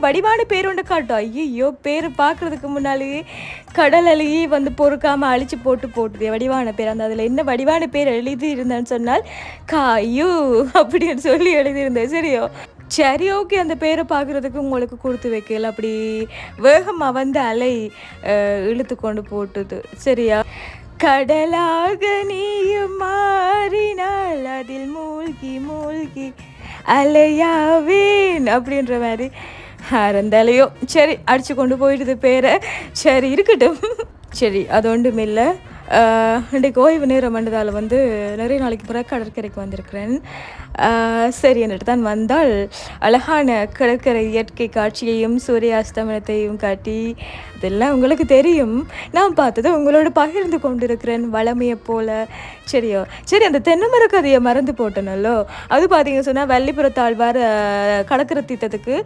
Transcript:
வடிவான பேர் ஒன்று காட்டும். ஐயையோ! பேர் பார்க்குறதுக்கு முன்னாலேயே கடல் அலையே வந்து பொறுக்காம அழிச்சு போட்டுது வடிவான பேர். அதில என்ன வடிவான பேர் எழுதி இருந்தேன்னு சொன்னால், காயு அப்படின்னு சொல்லி எழுதியிருந்தேன். சரியோ? சரி ஓகே. அந்த பேர பார்க்குறதுக்கு உங்களுக்கு குடுத்து வைக்கல. அப்படி வேகமா வந்து அலை இழுத்து கொண்டு போட்டுது. சரியா? கடலாக நீயும் மாறினால் அதில் மூழ்கி மூழ்கி அலையாவேன் அப்படின்ற மாரி இருந்தாலையோ சரி அடிச்சு கொண்டு போயிடுது பேரை. சரி இருக்கட்டும். சரி அது ஒன்றுமில்ல. இன்றைக்கு ஓய்வு நேரம் வந்ததால் வந்து நிறைய நாளைக்கு பிறகு கடற்கரைக்கு வந்திருக்கிறேன். சரி என்னட்டு தான் வந்தால் அழகான கடற்கரை இயற்கை காட்சியையும் சூரியாஸ்தமனத்தையும் காட்டி இதெல்லாம் உங்களுக்கு தெரியும். நான் பார்த்தது உங்களோட பகிர்ந்து கொண்டிருக்கிறேன் வளமையை போல். சரியோ சரி அந்த தென்னைமர கதையை மறந்து போட்டனல்லோ. அது பார்த்தீங்க சொன்னால் வள்ளிபுரத்தாழ்வார் கடற்கரை தீர்த்தத்துக்கு